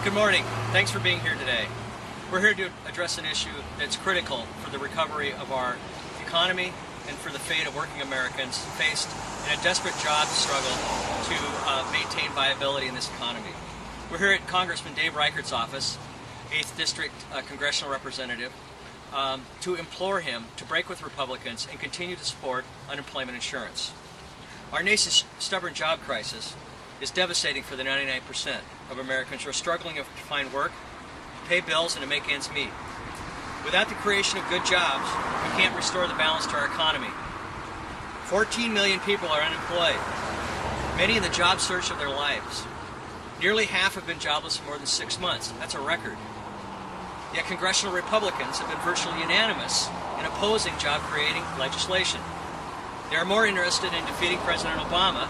Good morning. Thanks for being here today. We're here to address an issue that's critical for the recovery of our economy and for the fate of working Americans faced in a desperate job struggle to maintain viability in this economy. We're here at Congressman Dave Reichert's office, 8th District Congressional Representative, to implore him to break with Republicans and continue to support unemployment insurance. Our nation's stubborn job crisis is devastating for the 99% of Americans who are struggling to find work, to pay bills, and to make ends meet. Without the creation of good jobs, we can't restore the balance to our economy. 14 million people are unemployed, many in the job search of their lives. Nearly half have been jobless for more than 6 months. That's a record. Yet congressional Republicans have been virtually unanimous in opposing job-creating legislation. They are more interested in defeating President Obama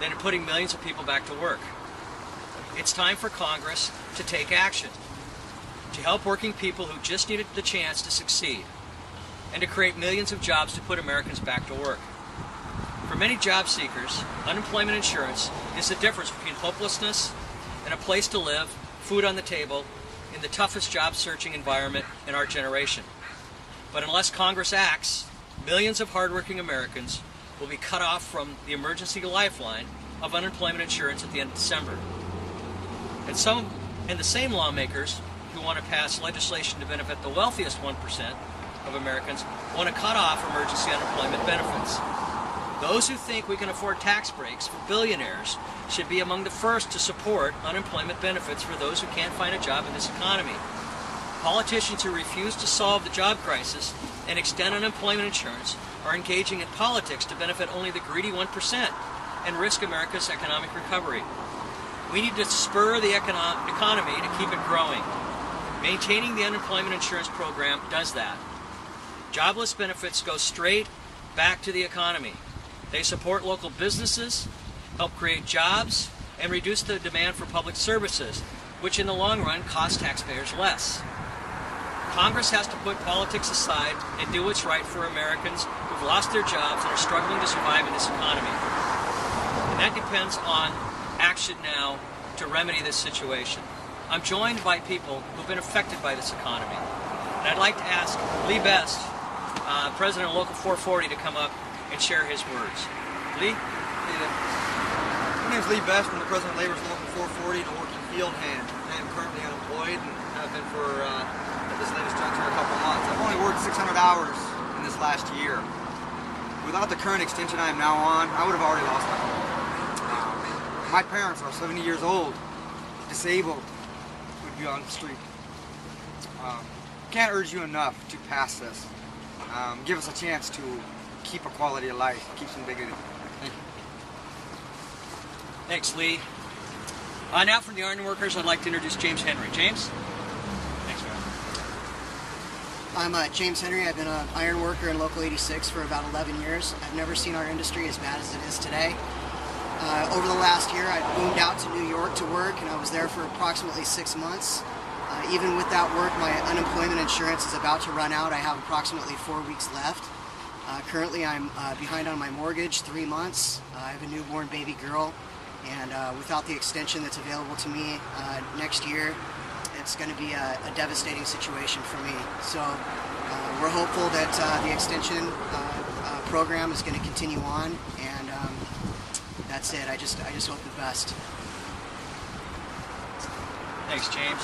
than in putting millions of people back to work. It's time for Congress to take action, to help working people who just needed the chance to succeed, and to create millions of jobs to put Americans back to work. For many job seekers, unemployment insurance is the difference between hopelessness and a place to live, food on the table, in the toughest job-searching environment in our generation. But unless Congress acts, millions of hardworking Americans will be cut off from the emergency lifeline of unemployment insurance at the end of December. And the same lawmakers who want to pass legislation to benefit the wealthiest 1% of Americans want to cut off emergency unemployment benefits. Those who think we can afford tax breaks for billionaires should be among the first to support unemployment benefits for those who can't find a job in this economy. Politicians who refuse to solve the job crisis and extend unemployment insurance are engaging in politics to benefit only the greedy 1% and risk America's economic recovery. We need to spur the economy to keep it growing. Maintaining the unemployment insurance program does that. Jobless benefits go straight back to the economy. They support local businesses, help create jobs, and reduce the demand for public services, which in the long run cost taxpayers less. Congress has to put politics aside and do what's right for Americans who've lost their jobs and are struggling to survive in this economy. And that depends on action now to remedy this situation. I'm joined by people who've been affected by this economy. And I'd like to ask Lee Best, President of Local 440, to come up and share his words. Lee? My name is Lee Best. I'm the President of Labor's Local 440 and a working field hand. I am currently unemployed and have been for at this latest juncture a couple months. I've only worked 600 hours in this last year. Without the current extension I am now on, I would have already lost my home. My parents are 70 years old, disabled, would be on the street. Can't urge you enough to pass this. Give us a chance to keep a quality of life, keep some dignity. Thank you. Thanks, Lee. Now from the iron workers, I'd like to introduce James Henry. James? Thanks, man. I'm James Henry. I've been an iron worker in Local 86 for about 11 years. I've never seen our industry as bad as it is today. Over the last year, I moved out to New York to work, and I was there for approximately 6 months. Even with that work, my unemployment insurance is about to run out. I have approximately 4 weeks left. Currently, I'm behind on my mortgage, 3 months. I have a newborn baby girl, and without the extension that's available to me next year, it's going to be a devastating situation for me. So we're hopeful that the extension program is going to continue on, and that's it. I just hope the best. Thanks, James.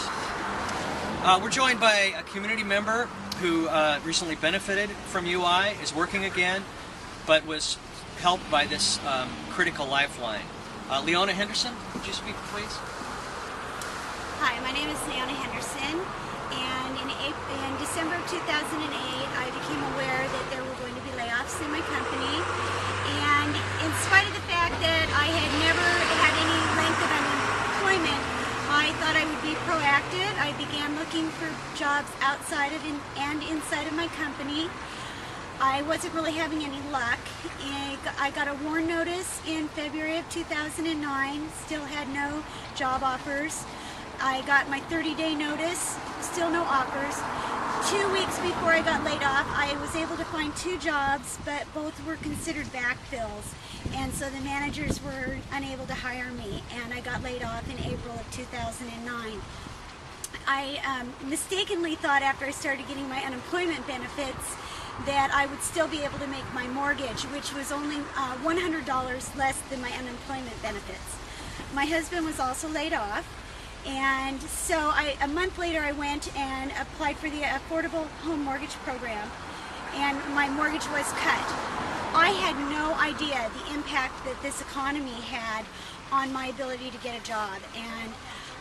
We're joined by a community member who recently benefited from UI, is working again, but was helped by this critical lifeline. Leona Henderson, would you speak, please? Hi, my name is Leona Henderson, and in December of 2008, I became aware that there were going to be layoffs in my company, and in spite of the fact that I had never had any length of unemployment, I thought I would be proactive. I began looking for jobs outside of and inside of my company. I wasn't really having any luck. I got a WARN notice in February of 2009, still had no job offers. I got my 30-day notice, still no offers. 2 weeks before I got laid off, I was able to find 2 jobs, but both were considered backfills. And so the managers were unable to hire me, and I got laid off in April of 2009. I mistakenly thought after I started getting my unemployment benefits that I would still be able to make my mortgage, which was only $100 less than my unemployment benefits. My husband was also laid off, and so a month later I went and applied for the Affordable Home Mortgage Program, and my mortgage was cut. I had no idea the impact that this economy had on my ability to get a job, and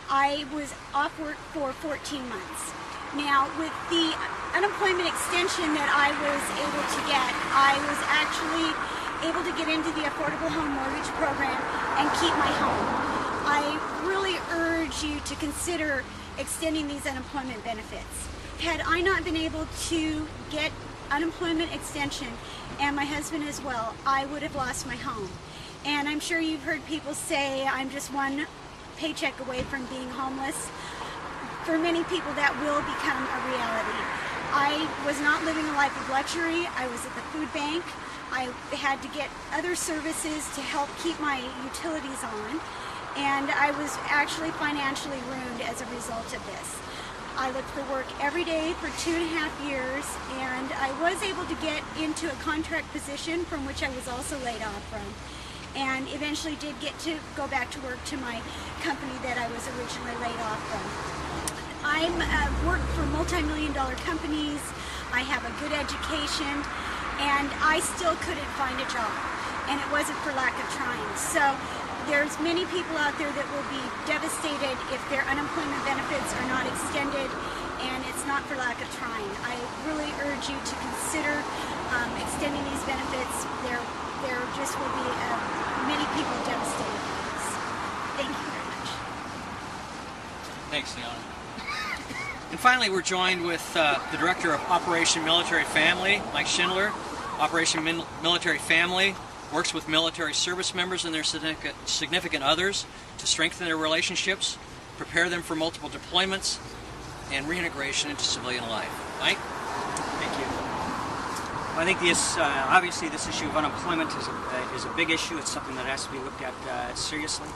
I was off work for 14 months. Now, with the unemployment extension that I was able to get, I was actually able to get into the Affordable Home Mortgage Program and keep my home. I really urge you to consider extending these unemployment benefits. Had I not been able to get unemployment extension, and my husband as well, I would have lost my home. And I'm sure you've heard people say I'm just one paycheck away from being homeless. For many people that will become a reality. I was not living a life of luxury. I was at the food bank. I had to get other services to help keep my utilities on, and I was actually financially ruined as a result of this. I looked for work every day for 2.5 years, and I was able to get into a contract position from which I was also laid off from, and eventually did get to go back to work to my company that I was originally laid off from. I work for multi-million-dollar companies. I have a good education, and I still couldn't find a job, and it wasn't for lack of trying. So there's many people out there that will be devastated if their unemployment benefits are not extended, and it's not for lack of trying. I really urge you to consider extending these benefits. There just will be many people devastated by this. Thank you very much. Thanks, Leona. And finally, we're joined with the Director of Operation Military Family, Mike Schindler. Operation Military Family works with military service members and their significant others to strengthen their relationships, prepare them for multiple deployments, and reintegration into civilian life. Mike? Thank you. Well, I think obviously this issue of unemployment is a big issue. It's something that has to be looked at seriously.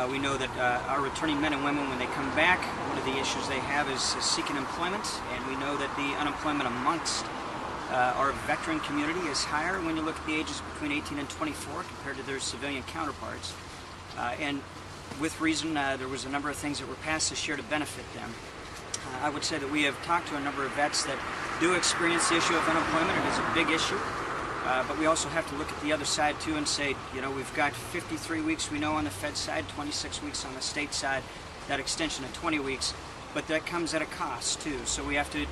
We know that our returning men and women, when they come back, one of the issues they have is seeking employment, and we know that the unemployment amongst our veteran community is higher when you look at the ages between 18 and 24 compared to their civilian counterparts. And with reason, there was a number of things that were passed this year to benefit them. I would say that we have talked to a number of vets that do experience the issue of unemployment. It is a big issue. But we also have to look at the other side too and say, you know, we've got 53 weeks we know on the Fed side, 26 weeks on the state side, that extension of 20 weeks, but that comes at a cost too. So we have to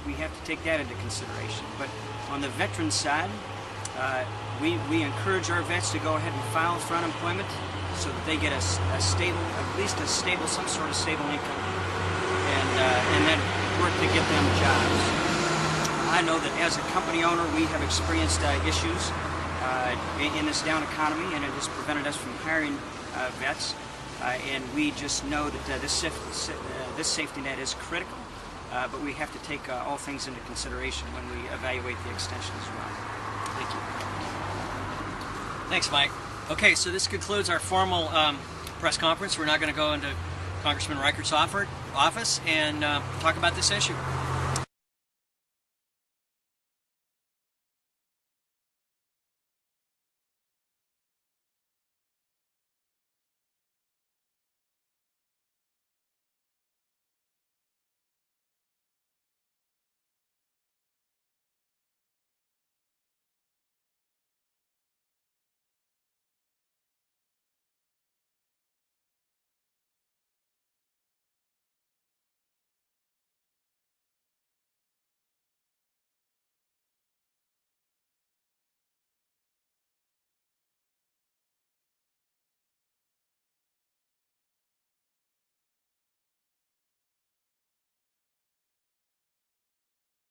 take that into consideration. But on the veteran side, we encourage our vets to go ahead and file for unemployment so that they get a stable, at least some sort of stable income, and then work to get them jobs. I know that as a company owner, we have experienced issues in this down economy, and it has prevented us from hiring vets. And we just know that this safety net is critical, but we have to take all things into consideration when we evaluate the extension as well. Thank you. Thanks, Mike. Okay, so this concludes our formal press conference. We're now going to go into Congressman Reichert's office and talk about this issue.